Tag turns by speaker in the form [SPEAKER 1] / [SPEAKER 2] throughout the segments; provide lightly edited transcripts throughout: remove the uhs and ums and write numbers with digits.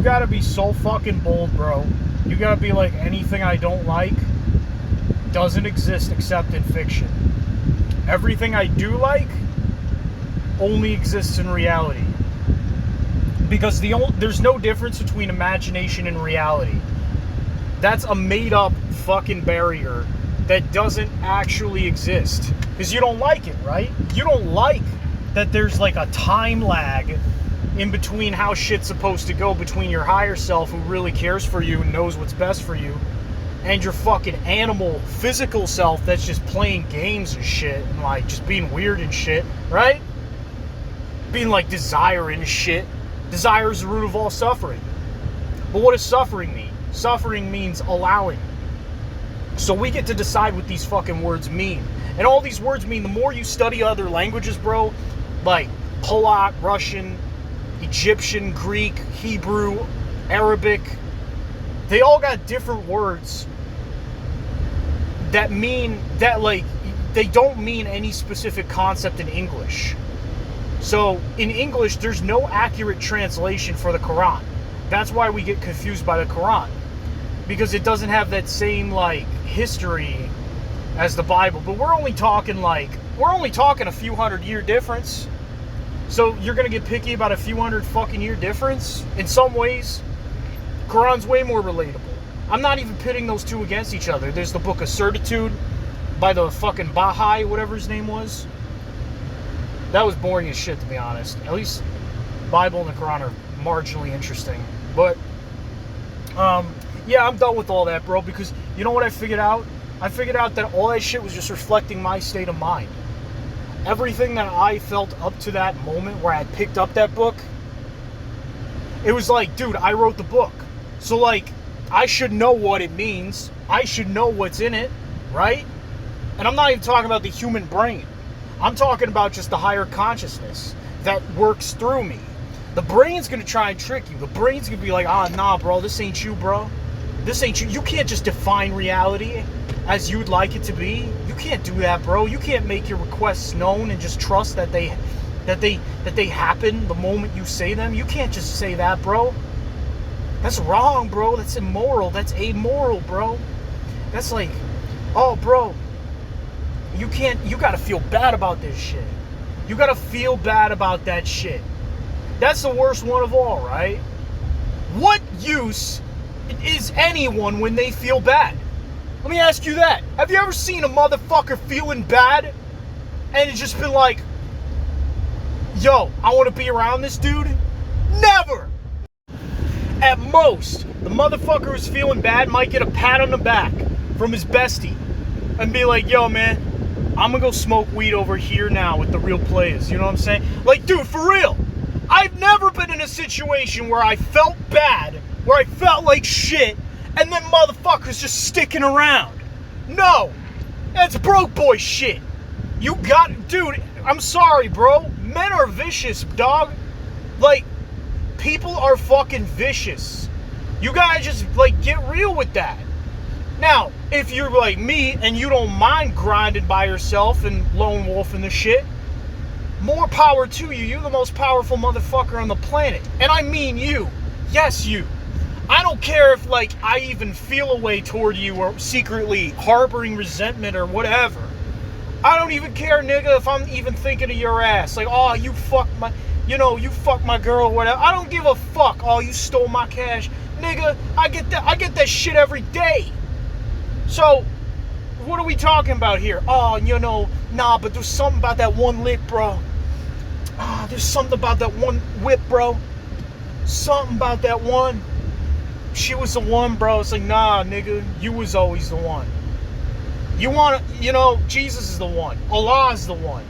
[SPEAKER 1] you gotta be so fucking bold, bro. You gotta be like, anything I don't like doesn't exist except in fiction. Everything I do like only exists in reality. Because there's no difference between imagination and reality. That's a made-up fucking barrier that doesn't actually exist. Because you don't like it, right? You don't like that there's like a time lag in between how shit's supposed to go between your higher self, who really cares for you and knows what's best for you, and your fucking animal, physical self that's just playing games and shit, and like just being weird and shit, right? Being like desire and shit. Desire is the root of all suffering. But what does suffering mean? Suffering means allowing. So we get to decide what these fucking words mean. And all these words mean, the more you study other languages, bro, like Polak, Russian, Egyptian, Greek, Hebrew, Arabic, they all got different words that mean that, like, they don't mean any specific concept in English. So in English, there's no accurate translation for the Quran. That's why we get confused by the Quran, because it doesn't have that same like history as the Bible. But we're only talking a few 100-year difference. So you're gonna get picky about a few 100 fucking year difference? In some ways, Quran's way more relatable. I'm not even pitting those two against each other. There's the Book of Certitude by the fucking Baha'i, whatever his name was. That was boring as shit, to be honest. At least Bible and the Quran are marginally interesting. But, yeah, I'm done with all that, bro, because you know what I figured out? I figured out that all that shit was just reflecting my state of mind. Everything that I felt up to that moment where I picked up that book, it was like, dude, I wrote the book. So, like, I should know what it means. I should know what's in it, right? And I'm not even talking about the human brain. I'm talking about just the higher consciousness that works through me. The brain's gonna try and trick you. The brain's gonna be like, nah, bro, this ain't you, bro. This ain't you. You can't just define reality as you'd like it to be. You can't do that, bro. You can't make your requests known and just trust that they happen the moment you say them. You can't just say that, bro. That's wrong, bro. That's immoral. That's amoral, bro. That's like, oh, bro, you gotta feel bad about this shit. You gotta feel bad about that shit. That's the worst one of all, right? What use is anyone when they feel bad? Let me ask you that. Have you ever seen a motherfucker feeling bad and it's just been like, yo, I want to be around this dude? Never! At most, the motherfucker who's feeling bad might get a pat on the back from his bestie and be like, yo, man, I'm gonna go smoke weed over here now with the real players. You know what I'm saying? Like, dude, for real. I've never been in a situation where I felt bad, where I felt like shit, and then motherfuckers just sticking around. No. That's broke boy shit. Dude, I'm sorry, bro. Men are vicious, dog. Like, people are fucking vicious. You gotta just, like, get real with that. Now, if you're like me and you don't mind grinding by yourself and lone wolfing the shit, more power to you. You're the most powerful motherfucker on the planet. And I mean you. Yes, you. I don't care if, like, I even feel a way toward you or secretly harboring resentment or whatever. I don't even care, nigga, if I'm even thinking of your ass. Like, oh, you fucked my girl or whatever. I don't give a fuck. Oh, you stole my cash. Nigga, I get that shit every day. So, what are we talking about here? Oh, nah, but there's something about that one lick, bro. There's something about that one whip, bro. Something about that one. She was the one, bro. It's like, nah, nigga, you was always the one. Jesus is the one. Allah is the one.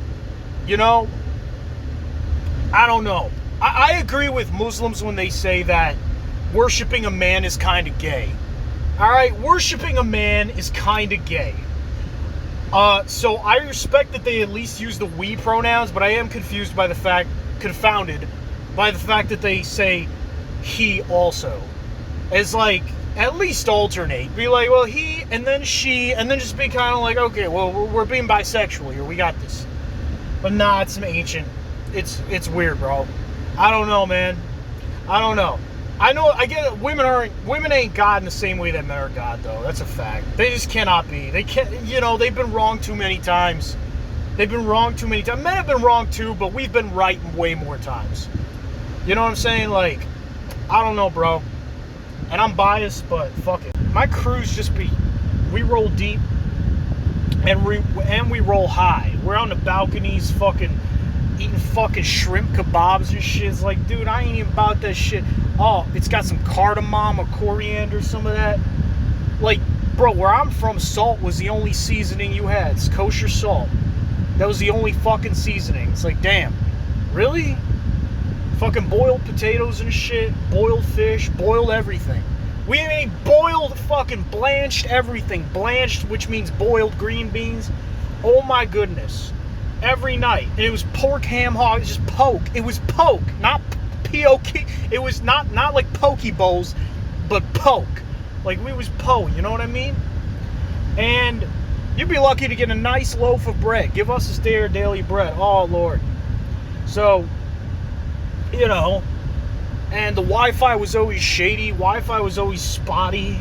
[SPEAKER 1] I don't know. I agree with Muslims when they say that worshiping a man is kind of gay. Alright, worshiping a man is kind of gay. So I respect that they at least use the we pronouns, but I am confounded by the fact that they say he also. It's like, at least alternate. Be like, well, he, and then she, and then just be kind of like, okay, well, we're being bisexual here. We got this. But nah, it's some ancient. It's weird, bro. I don't know, man. I don't know. I know, I get it. Women ain't God in the same way that men are God, though. That's a fact. They just cannot be. They can't, they've been wrong too many times. They've been wrong too many times. Men have been wrong too, but we've been right way more times. You know what I'm saying? Like, I don't know, bro. And I'm biased, but fuck it. My crews we roll deep and we roll high. We're on the balconies fucking eating fucking shrimp kebabs and shit. It's like, dude, I ain't even about that shit. Oh, it's got some cardamom or coriander, some of that. Like, bro, where I'm from, salt was the only seasoning you had. It's kosher salt. That was the only fucking seasoning. It's like, damn, really? Fucking boiled potatoes and shit, boiled fish, boiled everything. We ain't boiled, fucking blanched everything. Blanched, which means boiled green beans. Oh my goodness. Every night. And it was pork, ham, hog, just poke. It was poke, not P-O-K. It was not like poke bowls, but poke. Like, we was you know what I mean? And you'd be lucky to get a nice loaf of bread. Give us a daily bread. Oh, Lord. So, and the Wi-Fi was always shady. Wi-Fi was always spotty.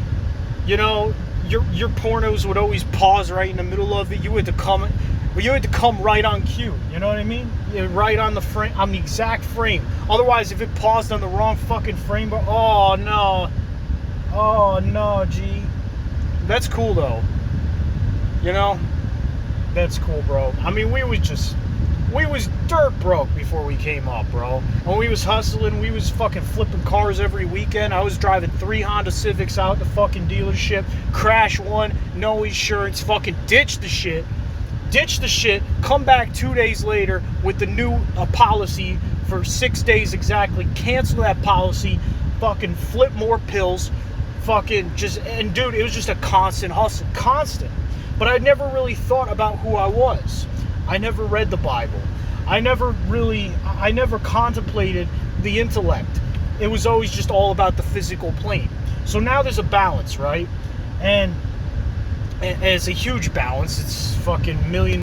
[SPEAKER 1] Your pornos would always pause right in the middle of it. You had to come right on cue. You know what I mean? Right on the frame, on the exact frame. Otherwise, if it paused on the wrong fucking frame, oh no, G. That's cool though. That's cool, bro. I mean, we was dirt broke before we came up, bro. When we was hustling, we was fucking flipping cars every weekend. I was driving 3 Honda Civics out the fucking dealership, crash one, no insurance, fucking ditch the shit, come back 2 days later with the new policy for 6 days exactly, cancel that policy, fucking flip more pills, fucking and dude, it was just a constant hustle, constant. But I never really thought about who I was. I never read the Bible. I never contemplated the intellect. It was always just all about the physical plane. So now there's a balance, right? And it's a huge balance. It's fucking million